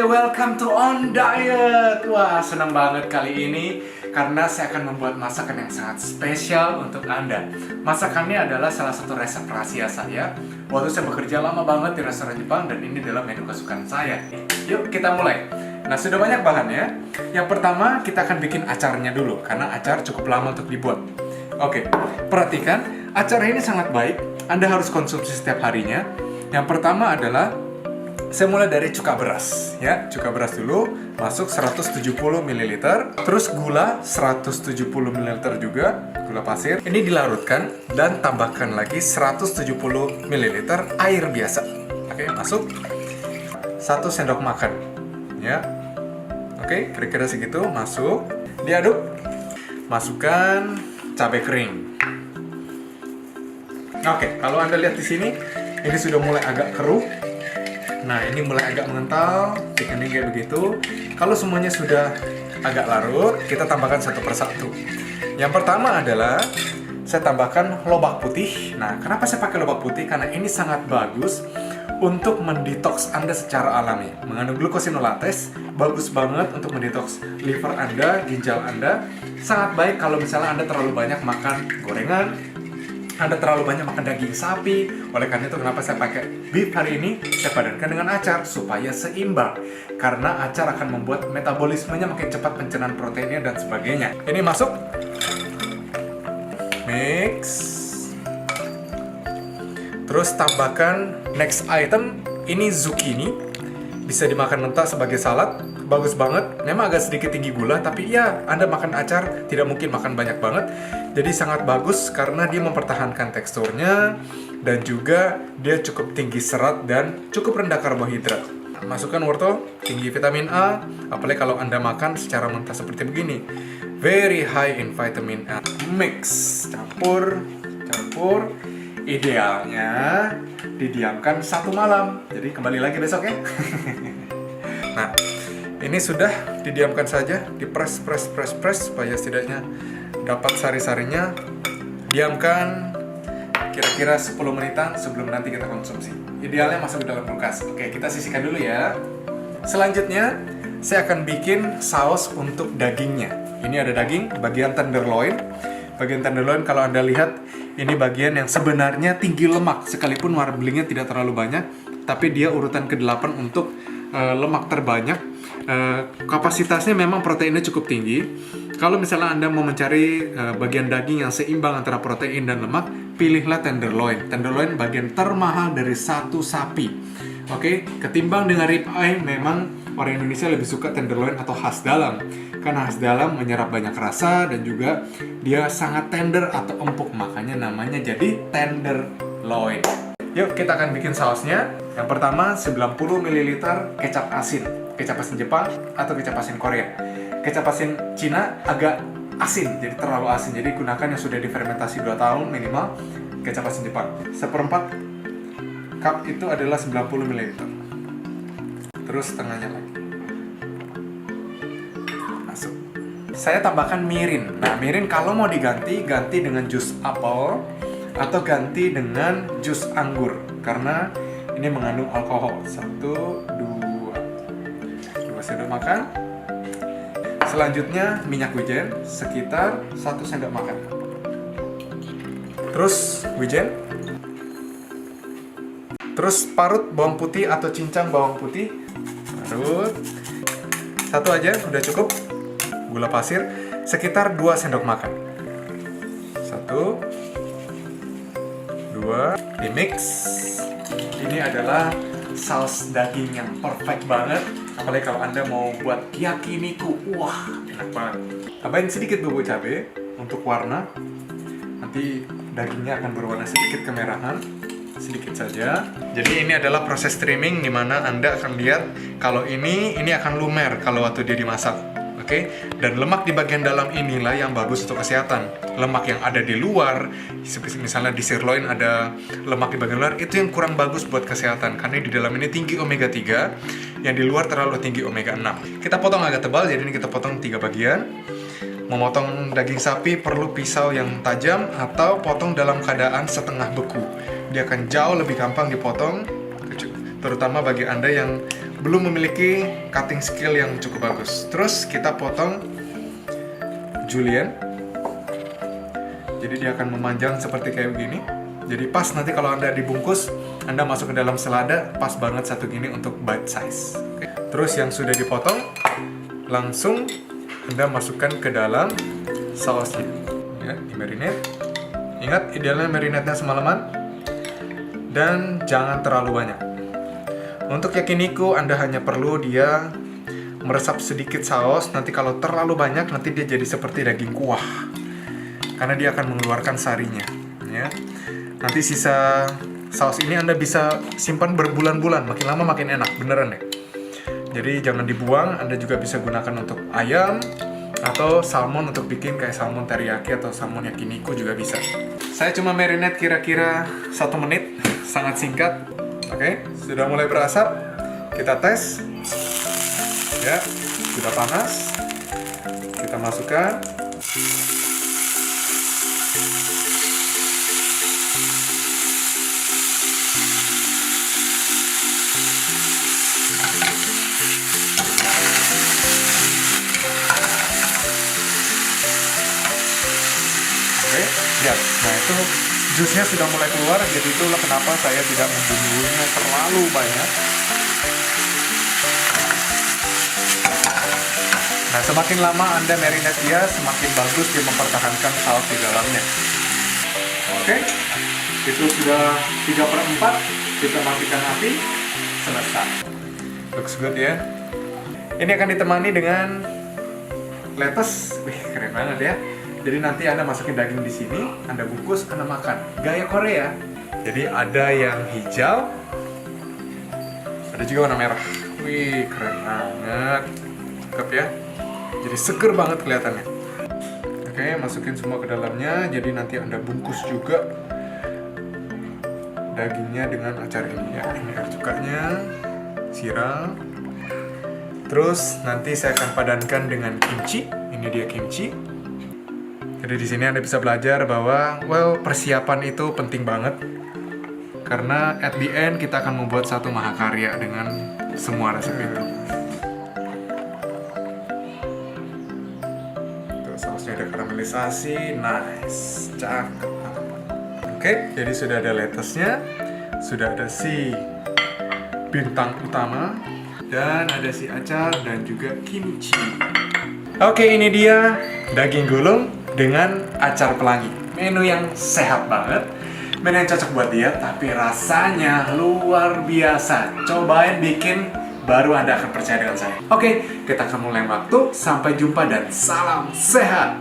welcome to On Diet. Wah, senang banget kali ini karena saya akan membuat masakan yang sangat spesial untuk Anda. Masakannya adalah salah satu resep rahasia saya waktu saya bekerja lama banget di restoran Jepang, dan ini adalah menu kesukaan saya. Yuk kita mulai. Nah, sudah banyak bahannya. Yang pertama kita akan bikin acarnya dulu karena acar cukup lama untuk dibuat. Oke, perhatikan, acar ini sangat baik. Anda harus konsumsi setiap harinya. Yang pertama adalah saya mulai dari cuka beras, ya. Cuka beras dulu, masuk 170 ml. Terus gula 170 ml juga, gula pasir. Ini dilarutkan dan tambahkan lagi 170 ml air biasa. Oke, masuk 1 sendok makan, ya. Oke, kira-kira segitu, masuk. Diaduk. Masukkan cabai kering. Oke, kalau Anda lihat di sini, ini sudah mulai agak keruh. Nah, ini mulai agak mengental, thickening kayak begitu. Kalau semuanya sudah agak larut, kita tambahkan satu persatu. Yang pertama adalah saya tambahkan lobak putih. Nah, kenapa saya pakai lobak putih? Karena ini sangat bagus untuk mendetoks Anda secara alami. Mengandung glucosinolates, bagus banget untuk mendetoks liver Anda, ginjal Anda. Sangat baik kalau misalnya Anda terlalu banyak makan gorengan, Anda terlalu banyak makan daging sapi. Oleh karena itu kenapa saya pakai beef hari ini, saya padankan dengan acar supaya seimbang. Karena acar akan membuat metabolismenya makin cepat, pencernaan proteinnya dan sebagainya. Ini masuk. Mix. Terus tambahkan next item, ini zucchini. Bisa dimakan mentah sebagai salad. Bagus banget, memang agak sedikit tinggi gula, tapi ya Anda makan acar tidak mungkin makan banyak banget. Jadi sangat bagus karena dia mempertahankan teksturnya dan juga dia cukup tinggi serat dan cukup rendah karbohidrat. Masukkan wortel, tinggi vitamin A, apalagi kalau Anda makan secara mentah seperti begini. Very high in vitamin A. Mix, campur. Idealnya didiamkan 1 malam. Jadi kembali lagi besok ya. Nah, ini sudah didiamkan saja, press supaya setidaknya dapat sari-sarinya. Diamkan kira-kira 10 menitan sebelum nanti kita konsumsi. Idealnya masuk ke dalam kulkas. Oke, kita sisihkan dulu ya. Selanjutnya, saya akan bikin saus untuk dagingnya. Ini ada daging, bagian tenderloin. Bagian tenderloin kalau Anda lihat, ini bagian yang sebenarnya tinggi lemak. Sekalipun marblingnya tidak terlalu banyak, tapi dia urutan ke-8 untuk lemak terbanyak. Kapasitasnya memang proteinnya cukup tinggi. Kalau misalnya Anda mau mencari bagian daging yang seimbang antara protein dan lemak, pilihlah tenderloin. Tenderloin bagian termahal dari satu sapi. Oke, ketimbang dengan rib eye, memang orang Indonesia lebih suka tenderloin atau khas dalam. Karena khas dalam menyerap banyak rasa dan juga dia sangat tender atau empuk, makanya namanya jadi tenderloin. Yuk, kita akan bikin sausnya. Yang pertama, 90 ml kecap asin. Kecap asin Jepang atau kecap asin Korea. Kecap asin Cina agak asin, jadi terlalu asin. Jadi gunakan yang sudah difermentasi 2 tahun minimal. Kecap asin Jepang. 1/4 cup itu adalah 90 ml. Terus setengahnya lagi. Masuk. Saya tambahkan mirin. Nah, mirin kalau mau diganti, ganti dengan jus apel atau ganti dengan jus anggur karena ini mengandung alkohol. 2 sendok makan. Selanjutnya minyak wijen sekitar 1 sendok makan. Terus wijen. Terus parut bawang putih atau cincang bawang putih. Parut. 1 aja udah cukup. Gula pasir sekitar 2 sendok makan. 1, 2, di mix. Ini adalah saus daging yang perfect banget. Apalagi kalau Anda mau buat yakiniku. Wah, enak banget. Tambahin sedikit bubuk cabai untuk warna. Nanti dagingnya akan berwarna sedikit kemerahan. Sedikit saja. Jadi ini adalah proses trimming di mana Anda akan lihat kalau ini akan lumer kalau waktu dia dimasak. Oke, dan lemak di bagian dalam inilah yang bagus untuk kesehatan. Lemak yang ada di luar, misalnya di sirloin ada lemak di bagian luar, itu yang kurang bagus buat kesehatan. Karena di dalam ini tinggi omega 3, yang di luar terlalu tinggi omega 6. Kita potong agak tebal, jadi ini kita potong 3 bagian. Memotong daging sapi perlu pisau yang tajam atau potong dalam keadaan setengah beku. Dia akan jauh lebih gampang dipotong, terutama bagi Anda yang belum memiliki cutting skill yang cukup bagus. Terus kita potong julienne. Jadi dia akan memanjang seperti kayak begini. Jadi pas nanti kalau Anda dibungkus, Anda masuk ke dalam selada, pas banget satu gini untuk bite size. Oke. Terus yang sudah dipotong, langsung Anda masukkan ke dalam sausnya. Ya, di marinate. Ingat, idealnya marinate-nya semalaman. Dan jangan terlalu banyak. Untuk yakiniku, Anda hanya perlu dia meresap sedikit saus. Nanti kalau terlalu banyak, nanti dia jadi seperti daging kuah. Karena dia akan mengeluarkan sarinya, ya. Nanti sisa saus ini Anda bisa simpan berbulan-bulan, makin lama makin enak, beneran deh. Jadi jangan dibuang, Anda juga bisa gunakan untuk ayam atau salmon untuk bikin kayak salmon teriyaki atau salmon yakiniku juga bisa. Saya cuma marinate kira-kira 1 menit, sangat singkat. Oke, sudah mulai berasap, kita tes. Ya, sudah panas. Kita masukkan. Lihat, nah itu jusnya sudah mulai keluar, jadi itulah kenapa saya tidak membumbunya terlalu banyak. Nah, semakin lama Anda marinate dia, semakin bagus dia mempertahankan saus di dalamnya. Oke, itu sudah 3/4, kita matikan api, selesai. Looks good ya. Ini akan ditemani dengan lettuce, wih keren banget ya. Jadi nanti Anda masukin daging di sini, Anda bungkus, Anda makan. Gaya Korea. Jadi ada yang hijau, ada juga warna merah. Wih, keren banget. Cakep ya. Jadi seger banget kelihatannya. Oke, masukin semua ke dalamnya. Jadi nanti Anda bungkus juga dagingnya dengan acar ini ya. Ini air cukanya, siram. Terus nanti saya akan padankan dengan kimchi. Ini dia kimchi. Jadi di sini Anda bisa belajar bahwa, persiapan itu penting banget. Karena at the end kita akan membuat satu mahakarya dengan semua resep itu. Tuh, sausnya ada karamelisasi, nice, cakep. Oke, jadi sudah ada lettuce-nya, sudah ada si bintang utama, dan ada si acar dan juga kimchi. Oke, ini dia daging gulung dengan acar pelangi. Menu yang sehat banget, menu yang cocok buat diet, tapi rasanya luar biasa. Cobain bikin, baru Anda akan percaya dengan saya. Oke, kita akan mulai waktu. Sampai jumpa dan salam sehat.